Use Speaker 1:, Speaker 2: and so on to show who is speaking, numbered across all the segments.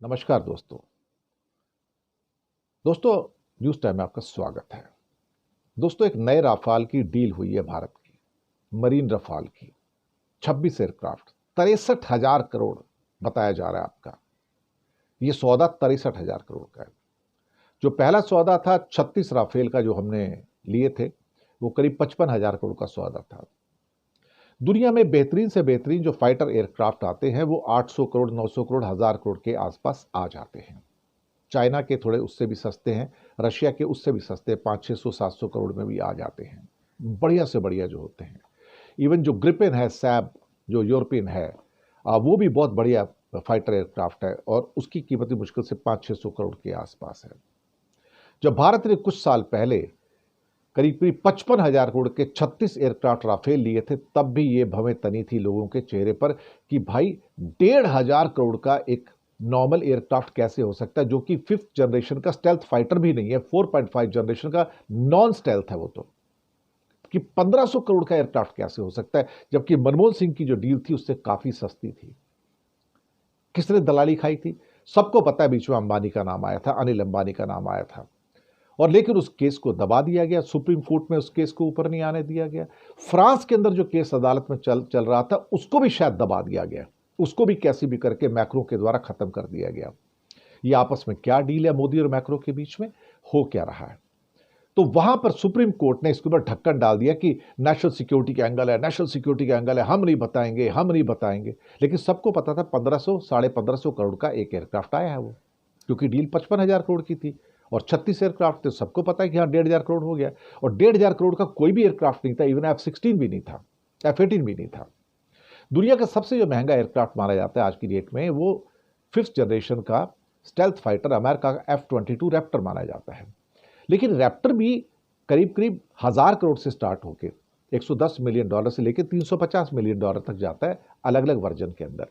Speaker 1: नमस्कार दोस्तों। दोस्तों, न्यूज़ टाइम में आपका स्वागत है। दोस्तों, एक नए राफाल की डील हुई है भारत की, मरीन रफाल की। 26 एयरक्राफ्ट, 63,000 करोड़ बताया जा रहा है आपका। ये सौदा 63,000 करोड़ का है। जो पहला सौदा था 36 राफेल का जो हमने लिए थे, वो करीब 55,000 करोड़ का सौदा था। दुनिया में बेहतरीन से बेहतरीन जो फाइटर एयरक्राफ्ट आते हैं वो 800 करोड़, 900 करोड़, 1000 करोड़ के आसपास आ जाते हैं। चाइना के थोड़े उससे भी सस्ते हैं, रशिया के उससे भी सस्ते 500-600, 700 करोड़ में भी आ जाते हैं। बढ़िया से बढ़िया जो होते हैं। इवन जो ग्रिपेन है, सैब जो यूरोपियन है, वो भी बहुत बढ़िया फाइटर एयरक्राफ्ट है और उसकी कीमत भी मुश्किल से 500-600 करोड़ के आसपास है। जब भारत ने कुछ साल पहले करीब करीब 55,000 करोड़ के 36 एयरक्राफ्ट राफेल लिए थे, तब भी ये भवें तनी थी लोगों के चेहरे पर कि भाई 1,500 करोड़ का एक नॉर्मल एयरक्राफ्ट कैसे हो सकता है, जो कि 5th जनरेशन का स्टेल्थ फाइटर भी नहीं है, 4.5 जनरेशन का नॉन स्टेल्थ है वो तो, कि 1,500 करोड़ का एयरक्राफ्ट कैसे हो सकता है, जबकि मनमोहन सिंह की जो डील थी उससे काफी सस्ती थी। किसने दलाली खाई थी? सबको पता है। बीच में अंबानी का नाम आया था, अनिल अंबानी का नाम आया था, और लेकिन उस केस को दबा दिया गया। सुप्रीम कोर्ट में उस केस को ऊपर नहीं आने दिया गया। फ्रांस के अंदर जो केस अदालत में चल रहा था, उसको भी शायद दबा दिया गया। उसको भी कैसे भी करके मैक्रो के द्वारा खत्म कर दिया गया। ये आपस में क्या डील है मोदी और मैक्रो के बीच में, हो क्या रहा है? तो वहां पर सुप्रीम कोर्ट ने इसके ऊपर ढक्कन डाल दिया कि नेशनल सिक्योरिटी का एंगल है, नेशनल सिक्योरिटी का एंगल है, हम नहीं बताएंगे, हम नहीं बताएंगे। लेकिन सबको पता था 1,500, 1,550 करोड़ का एक एयरक्राफ्ट आया है वो, क्योंकि डील 55,000 करोड़ की थी और 36 एयरक्राफ्ट थे। सबको पता है कि हाँ 1,500 करोड़ हो गया। और 1,500 करोड़ का कोई भी एयरक्राफ्ट नहीं था, इवन F-16 भी नहीं था, F-18 भी नहीं था। दुनिया का सबसे जो महंगा एयरक्राफ्ट माना जाता है आज की डेट में, वो 5th जनरेशन का स्टेल्थ फाइटर अमेरिका का F-22 रैप्टर माना जाता है। लेकिन रैप्टर भी करीब करीब 1,000 करोड़ से स्टार्ट होकर $110 मिलियन से लेकर $350 मिलियन तक जाता है, अलग अलग वर्जन के अंदर।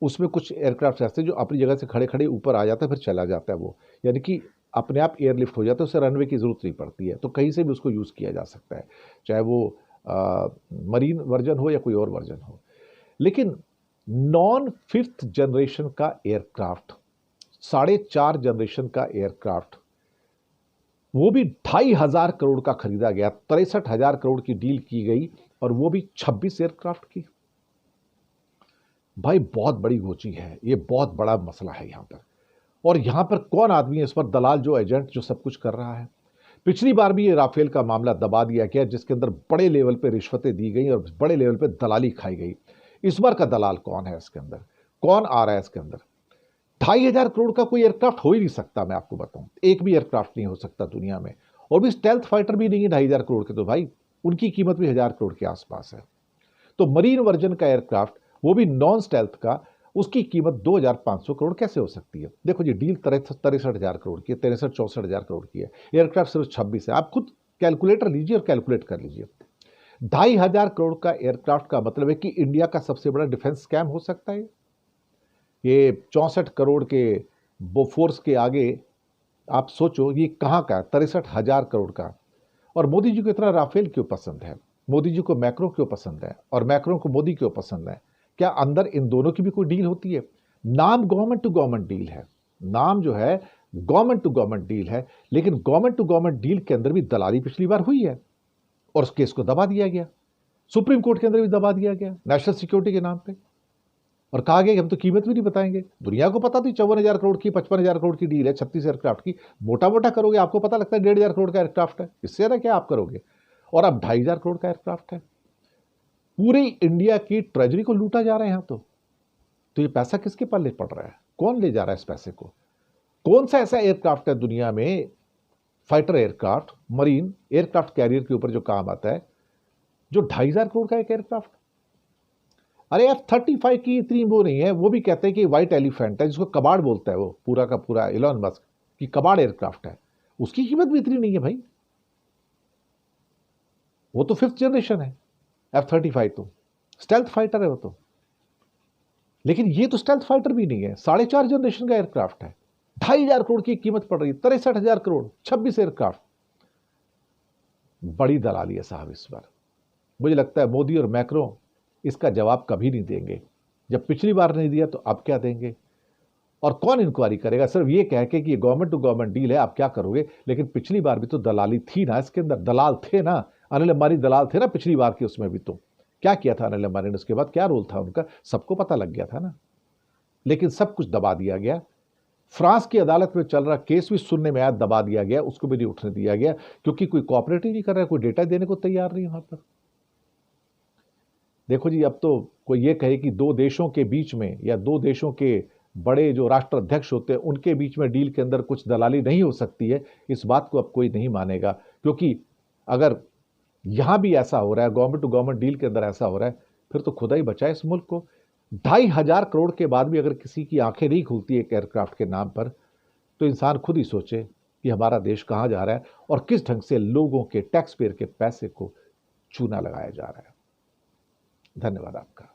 Speaker 1: उसमें कुछ एयरक्राफ्ट ऐसे जो अपनी जगह से खड़े खड़े ऊपर आ जाता है, फिर चला जाता है वो, यानी कि अपने आप एयरलिफ्ट हो जाता है, उसे रनवे की जरूरत नहीं पड़ती है, तो कहीं से भी उसको यूज किया जा सकता है, चाहे वो मरीन वर्जन हो या कोई और वर्जन हो। लेकिन नॉन 5th जनरेशन का एयरक्राफ्ट, 4.5 जनरेशन का एयरक्राफ्ट, वो भी 2,500 करोड़ का खरीदा गया। 63,000 करोड़ की डील की गई और वो भी 26 एयरक्राफ्ट की। भाई बहुत बड़ी गोची है ये, बहुत बड़ा मसला है यहां पर। और यहां पर कौन आदमी है इस पर दलाल, जो एजेंट जो सब कुछ कर रहा है? पिछली बार भी ये राफेल का मामला दबा दिया गया, जिसके अंदर बड़े लेवल पे रिश्वतें दी गई और बड़े लेवल पे दलाली खाई गई। इस बार का दलाल कौन है इसके अंदर? कौन आ रहा है इसके अंदर? 2,500 करोड़ का कोई एयरक्राफ्ट हो ही नहीं सकता, मैं आपको बताऊं, एक भी एयरक्राफ्ट नहीं हो सकता दुनिया में। और भी स्टेल्थ फाइटर भी नहीं है 2,500 करोड़ के, तो भाई उनकी कीमत भी 1,000 करोड़ के आसपास है। तो मरीन वर्जन का एयरक्राफ्ट, वो भी नॉन स्टेल्थ का, उसकी कीमत 2,500 करोड़ कैसे हो सकती है? देखो जी, डील 63,000 करोड़ की है, 63-64,000 करोड़ की है, एयरक्राफ्ट सिर्फ 26 है। आप खुद कैलकुलेटर लीजिए और कैलकुलेट कर लीजिए। 2,500 करोड़ का एयरक्राफ्ट का मतलब है कि इंडिया का सबसे बड़ा डिफेंस स्कैम हो सकता है ये। 64 करोड़ के बोफोर्स के आगे आप सोचो ये कहाँ का है, 63,000 करोड़ का। और मोदी जी को इतना राफेल क्यों पसंद है? मोदी जी को मैक्रो क्यों पसंद है? और मैक्रो को मोदी क्यों पसंद है? क्या अंदर इन दोनों की भी कोई डील होती है? नाम गवर्नमेंट टू गवर्नमेंट डील है, नाम जो है गवर्नमेंट टू गवर्नमेंट डील है, लेकिन गवर्नमेंट टू गवर्नमेंट डील के अंदर भी दलाली पिछली बार हुई है और उस केस को दबा दिया गया। सुप्रीम कोर्ट के अंदर भी दबा दिया गया नेशनल सिक्योरिटी के नाम पे, और कहा गया कि हम तो कीमत भी नहीं बताएंगे। दुनिया को पता थी 54,000 करोड़ की, 55,000 करोड़ की डील है 36 एयरक्राफ्ट की। मोटा मोटा करोगे, आपको पता लगता है 1,500 करोड़ का एयरक्राफ्ट है, इससे ज्यादा क्या आप करोगे? और अब 2,500 करोड़ का एयरक्राफ्ट है। पूरी इंडिया की ट्रेजरी को लूटा जा रहा है यहां तो ये पैसा किसके पल्ले पड़ रहा है? कौन ले जा रहा है इस पैसे को? कौन सा ऐसा एयरक्राफ्ट है दुनिया में, fighter aircraft, marine aircraft carrier के ऊपर जो काम आता है, जो 2,500 करोड़ का एक एयरक्राफ्ट? अरे F-35 की इतनी वो नहीं है, वो भी कहते हैं कि व्हाइट एलिफेंट है, जिसको कबाड़ बोलता है वो पूरा का पूरा इलॉन मस्क की, कबाड़ एयरक्राफ्ट है, उसकी कीमत भी इतनी नहीं है भाई। वो तो 5th जनरेशन है, F-35 तो स्टेल्थ फाइटर है वो तो। लेकिन ये तो स्टेल्थ फाइटर भी नहीं है, 4.5 जनरेशन का एयरक्राफ्ट है। 2,500 करोड़ की कीमत पड़ रही है, 63,000 करोड़, 26 एयरक्राफ्ट। बड़ी दलाली है साहब इस बार। मुझे लगता है मोदी और मैक्रो इसका जवाब कभी नहीं देंगे। जब पिछली बार नहीं दिया तो अब क्या देंगे? और कौन इंक्वायरी करेगा? सिर्फ ये कह के कि ये गवर्नमेंट टू गवर्नमेंट डील है, आप क्या करोगे? लेकिन पिछली बार भी तो दलाली थी ना इसके अंदर, दलाल थे ना, अनिल अंबानी दलाल थे ना पिछली बार की, उसमें भी तो क्या किया था अनिल अंबानी ने? उसके बाद क्या रोल था उनका? सबको पता लग गया था ना। लेकिन सब कुछ दबा दिया गया। फ्रांस की अदालत में चल रहा केस भी सुनने में आया, दबा दिया गया, उसको भी नहीं उठने दिया गया, क्योंकि कोई कोऑपरेट ही नहीं कर रहा है, कोई डेटा देने को तैयार नहीं वहां पर। देखो जी, अब तो कोई ये कहे कि दो देशों के बीच में या दो देशों के बड़े जो राष्ट्राध्यक्ष होते हैं उनके बीच में डील के अंदर कुछ दलाली नहीं हो सकती है, इस बात को अब कोई नहीं मानेगा। क्योंकि अगर यहां भी ऐसा हो रहा है, गवर्नमेंट टू गवर्नमेंट डील के अंदर ऐसा हो रहा है, फिर तो खुदा ही बचाए इस मुल्क को। 2,500 करोड़ के बाद भी अगर किसी की आंखें नहीं खुलती एक एयरक्राफ्ट के नाम पर, तो इंसान खुद ही सोचे कि हमारा देश कहां जा रहा है और किस ढंग से लोगों के टैक्स पेयर के पैसे को चूना लगाया जा रहा है। धन्यवाद आपका।